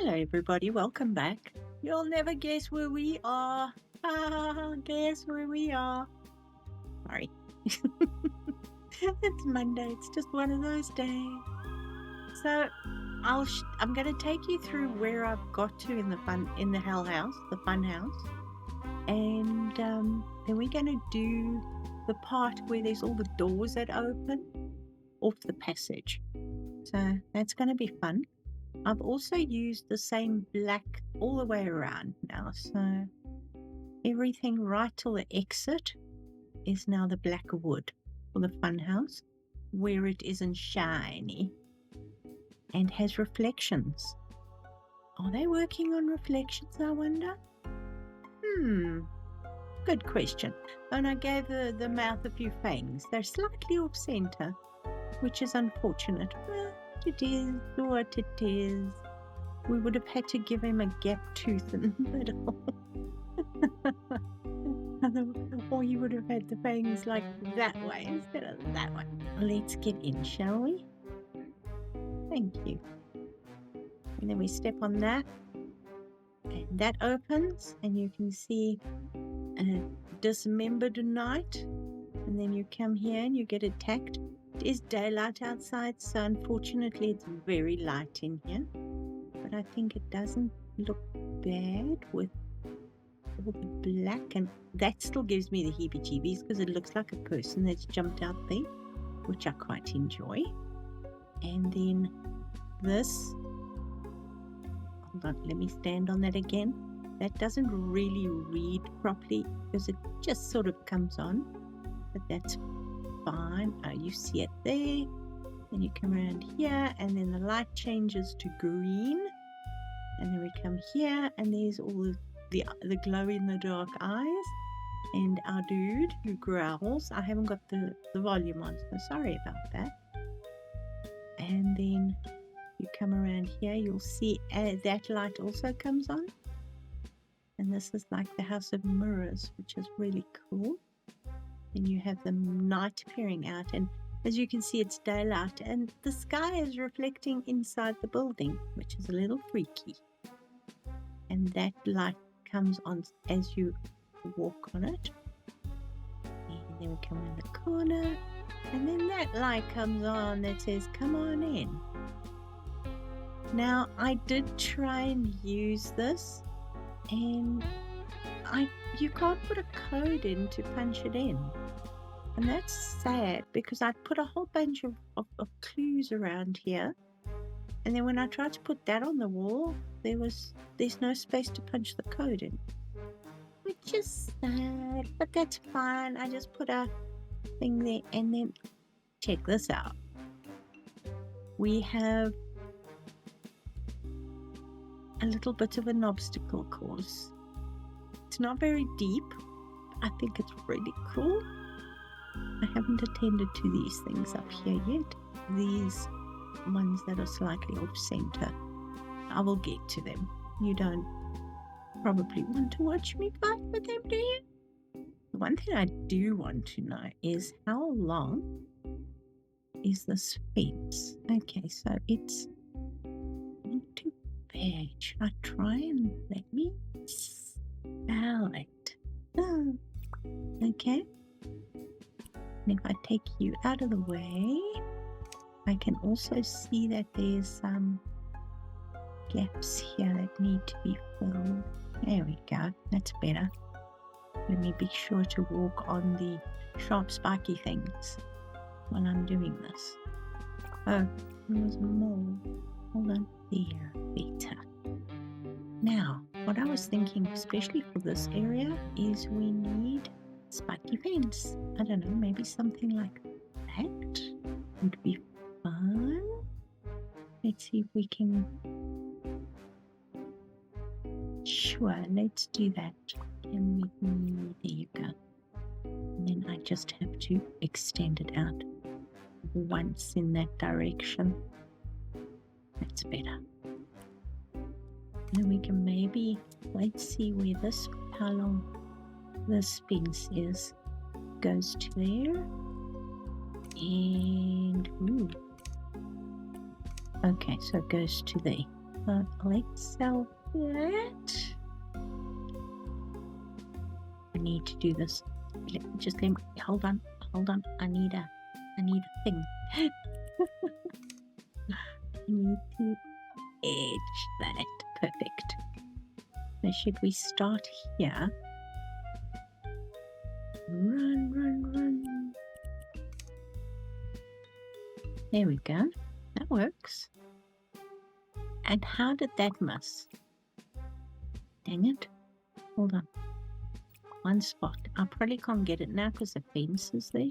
Hello everybody, welcome back. You'll never guess where we are. Guess where we are. Sorry. It's Monday, it's just one of those days. So I'm going to take you through where I've got to in the hell house, the fun house. And then we're going to do the part where there's all the doors that open off the passage. So that's going to be fun. I've also used the same black all the way around now. So everything right till the exit is now the black wood for the fun house, where it isn't shiny and has reflections. Are they working on reflections, I wonder? Good question. And I gave the mouth a few fangs. They're slightly off center, which is unfortunate. Well, it is what it is. We would have had to give him a gap tooth in the middle. Or he would have had the fangs like that way instead of that way. Let's get in, shall we? Thank you. And then we step on that. And that opens, and you can see a dismembered knight. And then you come here and you get attacked. It is daylight outside, so unfortunately it's very light in here. But I think it doesn't look bad with all the black, and that still gives me the heebie-jeebies because it looks like a person that's jumped out there, which I quite enjoy. And then this, hold on, let me stand on that again. That doesn't really read properly because it just sort of comes on, but that's fine. You see it there. Then you come around here, and then the light changes to green, and then we come here, and there's all the glow in the dark eyes, and our dude who growls. I haven't got the volume on, so sorry about that. And then you come around here, you'll see that light also comes on, and this is like the House of Mirrors, which is really cool. And you have the night peering out, and as you can see, it's daylight, and the sky is reflecting inside the building, which is a little freaky. And that light comes on as you walk on it. And then we come around the corner, and then that light comes on that says, "Come on in." Now, I did try and use this, and you can't put a code in to punch it in. And that's sad because I put a whole bunch of clues around here. And then when I tried to put that on the wall, there's no space to punch the code in. Which is sad, but that's fine. I just put a thing there, and then check this out. We have a little bit of an obstacle course. It's not very deep. I think it's really cool. I haven't attended to these things up here yet. These ones that are slightly off center. I will get to them. You don't probably want to watch me fight with them, do you? The one thing I do want to know is how long is this fence? Okay, so it's not too bad. Should I try and let me spell it? Oh, okay. And if I take you out of the way, I can also see that there's some gaps here that need to be filled. There we go. That's better. Let me be sure to walk on the sharp spiky things while I'm doing this. Oh, there's more. Hold on. There. Better. Now, what I was thinking, especially for this area, is we need spiky fence. I don't know, maybe something like that would be fun. Let's see if we can. Sure, let's do that. Can we? There you go. And then I just have to extend it out once in that direction. That's better. And then we can maybe, let's see where this, how long this fence is. Goes to there. And, okay, so it goes to there. So let's sell that. I need to do this. Just let me, hold on. I need a thing. I need to edge that. Perfect. So should we start here? Run. There we go. That works. And how did that miss? Dang it. Hold on. One spot. I probably can't get it now because the fence is there.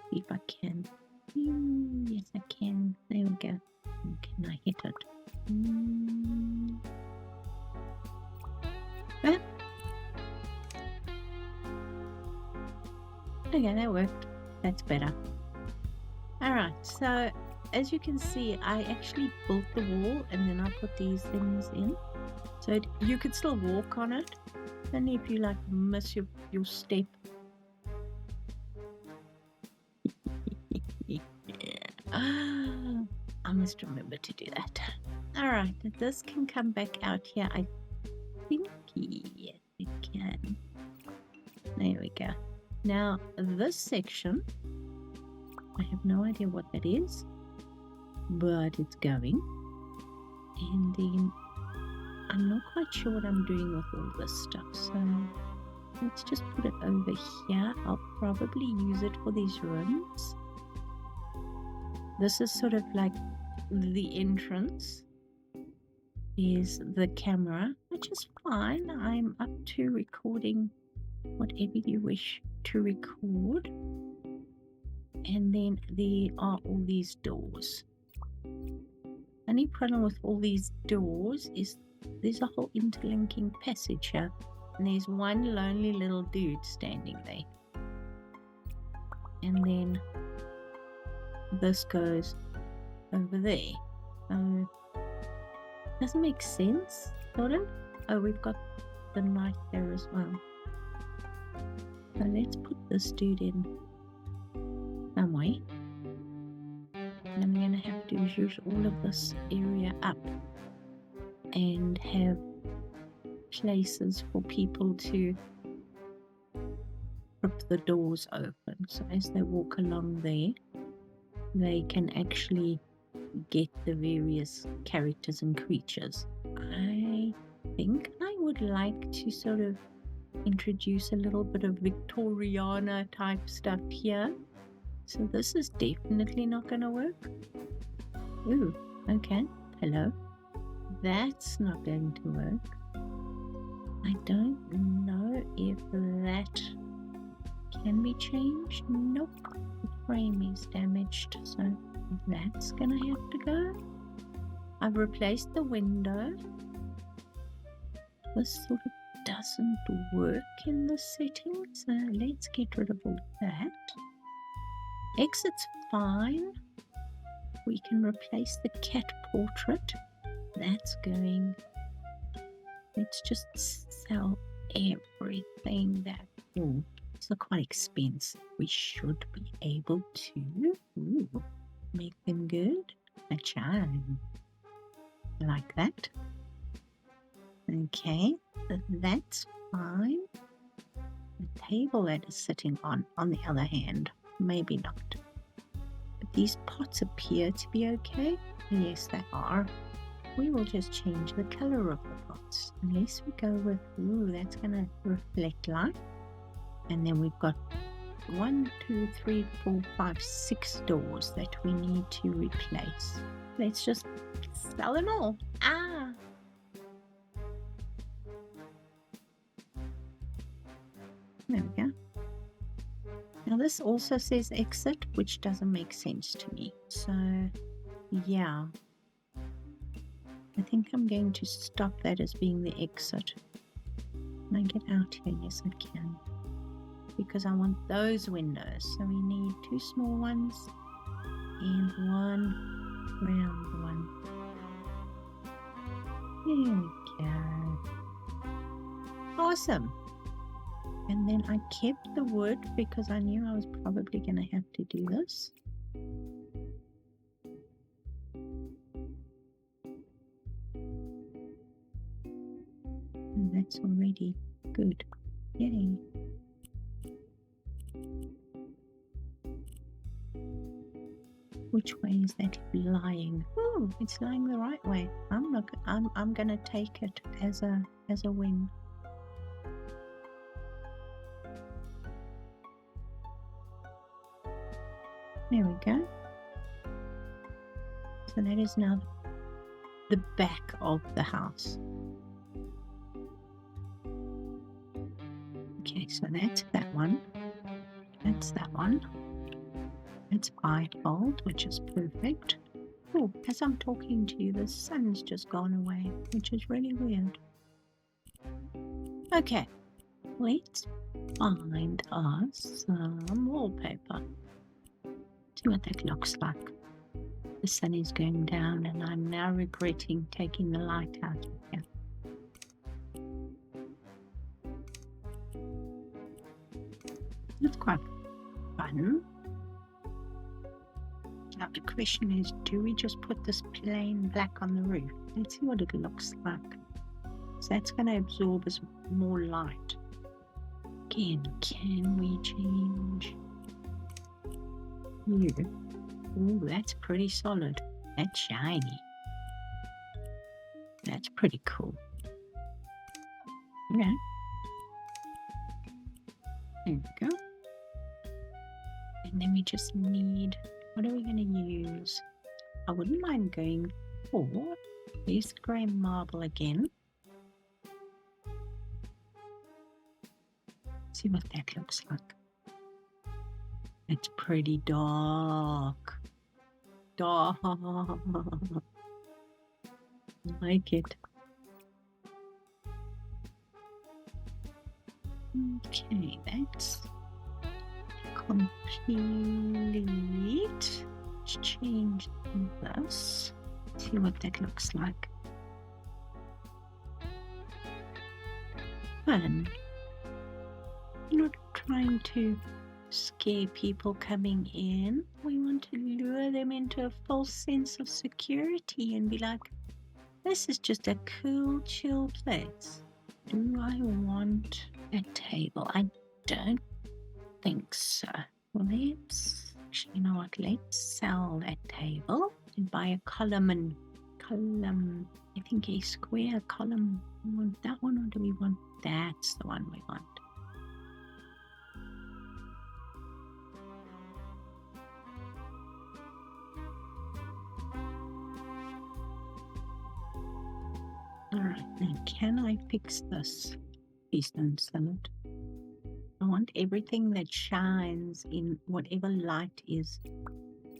See if I can. Yes, I can. There we go. Can I hit it? Ah. Okay, that worked. That's better. Alright, so as you can see, I actually built the wall and then I put these things in. So you could still walk on it. Only if you like miss your step. I must remember to do that. Alright, this can come back out here. I think yes, it can. There we go. Now this section, I have no idea what that is, but it's going. And then I'm not quite sure what I'm doing with all this stuff, so let's just put it over here. I'll probably use it for these rooms. This is sort of like the entrance is the camera, which is fine. I'm up to recording whatever you wish to record. And then there are all these doors. Only problem with all these doors is there's a whole interlinking passage here, and there's one lonely little dude standing there. And then this goes over there. Doesn't make sense, sort of. Oh, we've got the night there as well. So let's put this dude in some way. And I'm going to have to use all of this area up and have places for people to rip the doors open. So as they walk along there, they can actually get the various characters and creatures. I think I would like to sort of introduce a little bit of Victoriana type stuff here. So this is definitely not going to work. Ooh, okay. Hello. That's not going to work. I don't know if that can be changed. Nope. The frame is damaged, so that's going to have to go. I've replaced the window. This sort of doesn't work in the settings, so let's get rid of all that. Exit's fine. We can replace the cat portrait. That's going. Let's just sell everything that. Oh, these are quite expensive. We should be able to make them good. A charm. Like that. Okay, that's fine. The table that is sitting on the other hand, maybe not. But these pots appear to be okay. Yes, they are. We will just change the color of the pots. Unless we go with, that's going to reflect light. And then we've got 1, 2, 3, 4, 5, 6 doors that we need to replace. Let's just sell them all. There we go. Now this also says exit, which doesn't make sense to me. So, yeah. I think I'm going to stop that as being the exit. Can I get out here? Yes, I can. Because I want those windows. So we need 2 small ones and 1 round one. There we go. Awesome. And then I kept the wood because I knew I was probably going to have to do this. that's already good. Yay. Which way is that lying? Oh, it's lying the right way. I'm gonna take it as a win. There we go. So that is now the back of the house. Okay, so that's that one. That's that one. It's bifold, which is perfect. Oh, as I'm talking to you, the sun's just gone away, which is really weird. Okay, let's find us some wallpaper. See what that looks like. The sun is going down and I'm now regretting taking the light out of here. It's quite fun. Now the question is, do we just put this plain black on the roof? Let's see what it looks like. So that's going to absorb us more light. Again, can we change here? Oh, that's pretty solid. That's shiny. That's pretty cool. Okay. There we go. And then we just need, what are we going to use? I wouldn't mind going for this grey marble again. See what that looks like. It's pretty dark. Dark. I like it. Okay, that's complete. Let's change this. See what that looks like. Fun. Not trying to scare people coming in. We want to lure them into a false sense of security and be like, this is just a cool, chill place. Do I want a table? I don't think so. Let's, actually, you know what? Let's sell that table and buy a column. I think a square column. We want that one, or do we want? That's the one we want. Alright, now can I fix this? Please don't sell it. I want everything that shines in whatever light is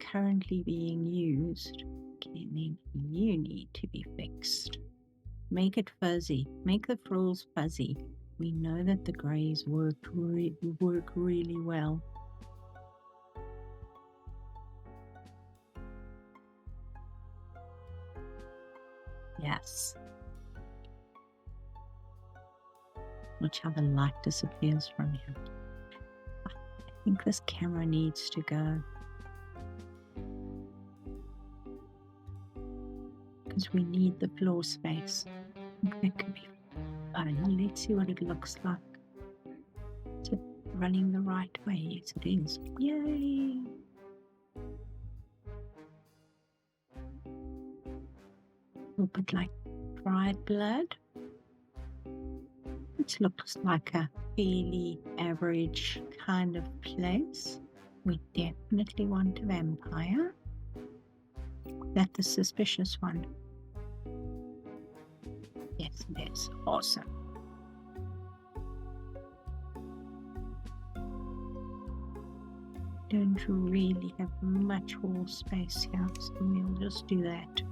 currently being used. Okay, then you need to be fixed. Make it fuzzy. Make the frills fuzzy. We know that the greys work really well. Yes. Watch how the light disappears from here. I think this camera needs to go. Because we need the floor space. I think that could be fun. Let's see what it looks like. Is it running the right way? Yes, it is. Yay! A little bit like dried blood. It looks like a fairly average kind of place. We definitely want a vampire. That's the suspicious one. Yes, it is. Awesome. Don't really have much wall space here, so we'll just do that.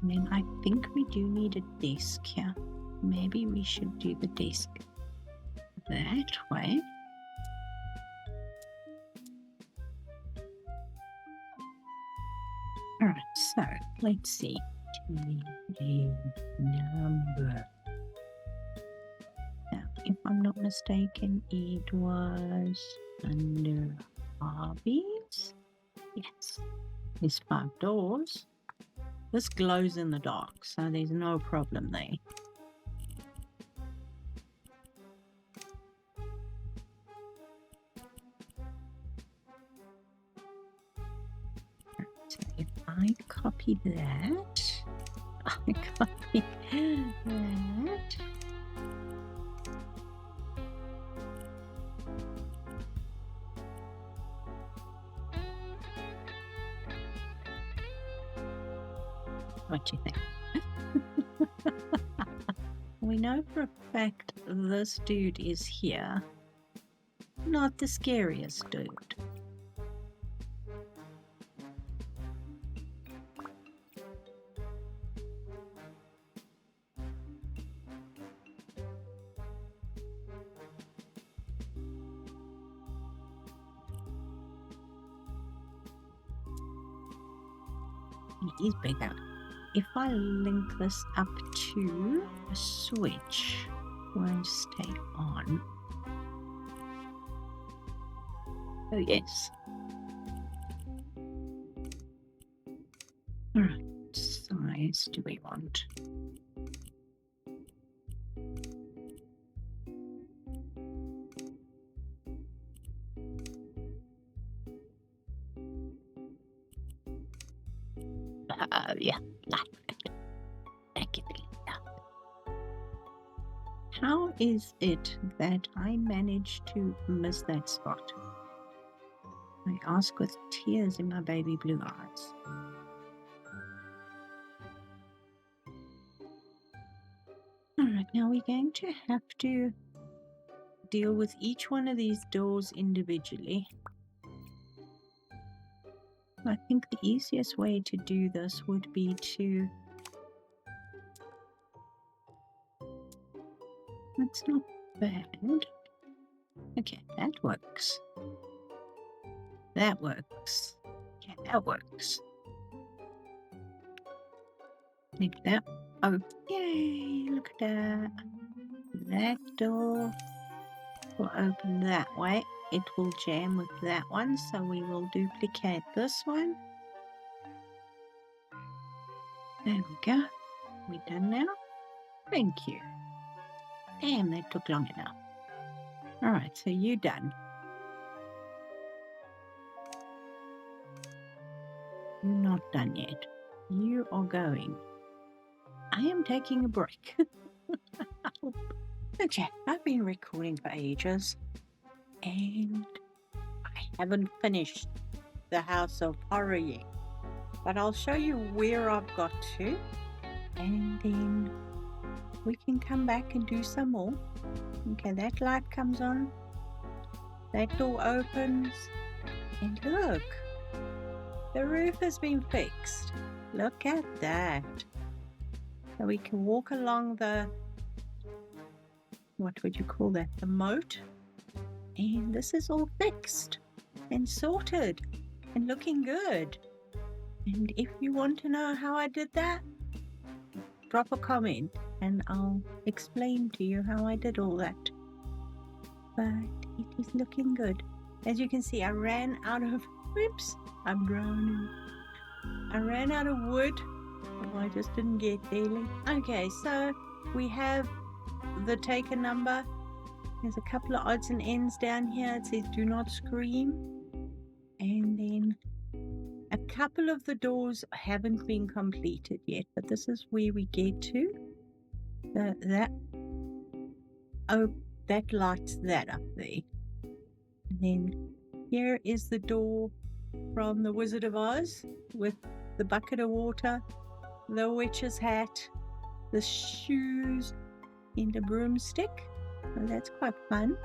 And then I think we do need a desk here. Maybe we should do the desk that way. Alright, so let's see. TV number. Now, if I'm not mistaken, it was under hobbies. Yes, there's 5 doors. This glows in the dark, so there's no problem there. So if I copy that, I copy that. What do you think? We know for a fact this dude is here. Not the scariest dude. He is bigger. If I link this up to a switch, won't stay on. Oh yes. Alright, size do we want? Yeah, like that. How is it that I managed to miss that spot? I ask with tears in my baby blue eyes. Alright, now we're going to have to deal with each one of these doors individually. I think the easiest way to do this would be to... That's not bad. Okay, that works. That works. Yeah, that works. Like that. Oh, yay! Look at that. That door will open that way. It will jam with that one, so we will duplicate this one. There we go. We done now? Thank you. Damn, that took long enough. Alright, so you done. You're not done yet. You are going. I am taking a break. Okay, I've been recording for ages and I haven't finished the House of Horror yet. But I'll show you where I've got to and then we can come back and do some more. Okay, that light comes on. That door opens. And look, the roof has been fixed. Look at that. So we can walk along the, what would you call that? The moat. And this is all fixed and sorted and looking good. And if you want to know how I did that, drop a comment and I'll explain to you how I did all that. But it is looking good. As you can see, I ran out of, whoops, I'm drowning. I ran out of wood. Oh, I just didn't get there. Okay, so we have the taker number. There's a couple of odds and ends down here. It says do not scream. And then a couple of the doors haven't been completed yet, but this is where we get to. That lights that up there. And then here is the door from the Wizard of Oz with the bucket of water, the witch's hat, the shoes, and a broomstick. So that's quite fun.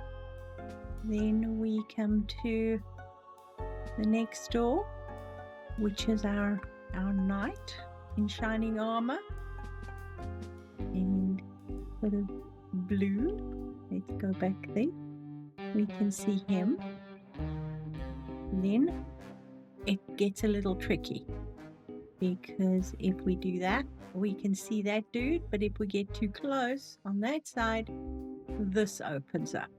Then we come to the next door, which is our knight in shining armor and sort of blue. Let's go back there. We can see him. Then it gets a little tricky because if we do that, we can see that dude, but if we get too close on that side, this opens up.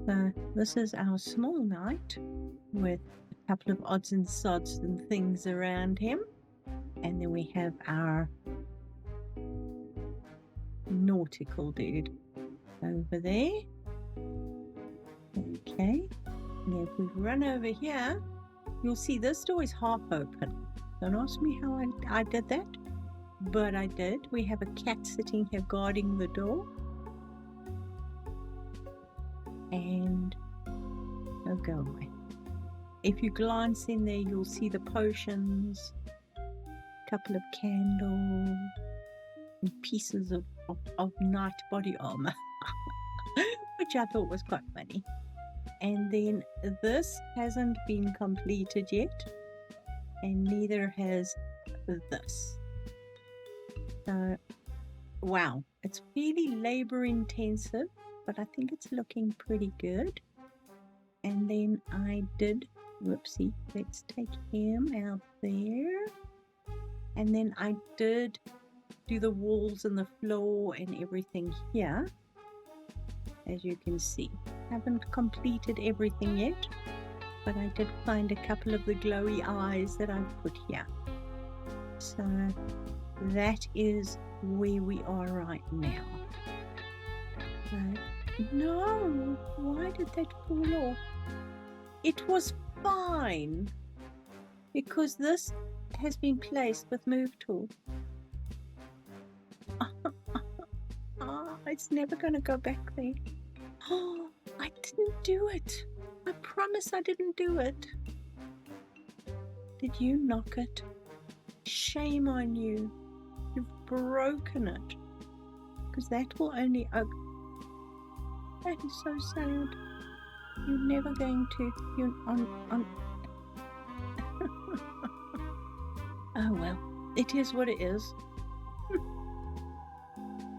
So this is our small knight with a couple of odds and sods and things around him. And then we have our nautical dude over there. Okay. And if we run over here, you'll see this door is half open. Don't ask me how I did that, but I did. We have a cat sitting here guarding the door. And oh, go away. If you glance in there, you'll see the potions, a couple of candles, and pieces of knight body armor, which I thought was quite funny. And then this hasn't been completed yet, and neither has this. So, wow, it's really labor intensive, but I think it's looking pretty good. And then I did, whoopsie, let's take him out there. And then I did do the walls and the floor and everything here, as you can see. Haven't completed everything yet, but I did find a couple of the glowy eyes that I've put here. So that is where we are right now. No, why did that fall off? It was fine, because this has been placed with move tool. It's never going to go back there. Oh, I didn't do it. I promise I didn't do it. Did you knock it? Shame on you. You've broken it. Because that will only open. That is so sad. You're never going to. You're on. Oh well, it is what it is.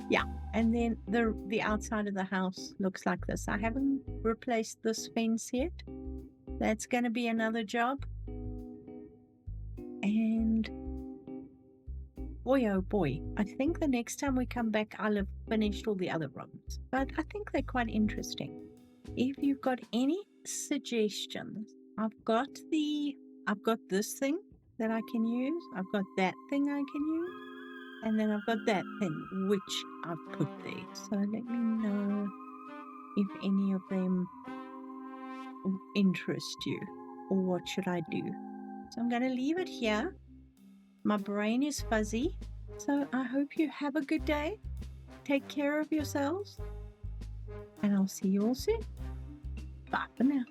Yeah, and then the outside of the house looks like this. I haven't replaced this fence yet. That's going to be another job. And boy, oh boy, I think the next time we come back, I'll have finished all the other rooms. But I think they're quite interesting. If you've got any suggestions, I've got this thing that I can use. I've got that thing I can use. And then I've got that thing which I've put there. So let me know if any of them interest you, or what should I do. So I'm going to leave it here. My brain is fuzzy. So I hope you have a good day. Take care of yourselves. And I'll see you all soon. Bye for now.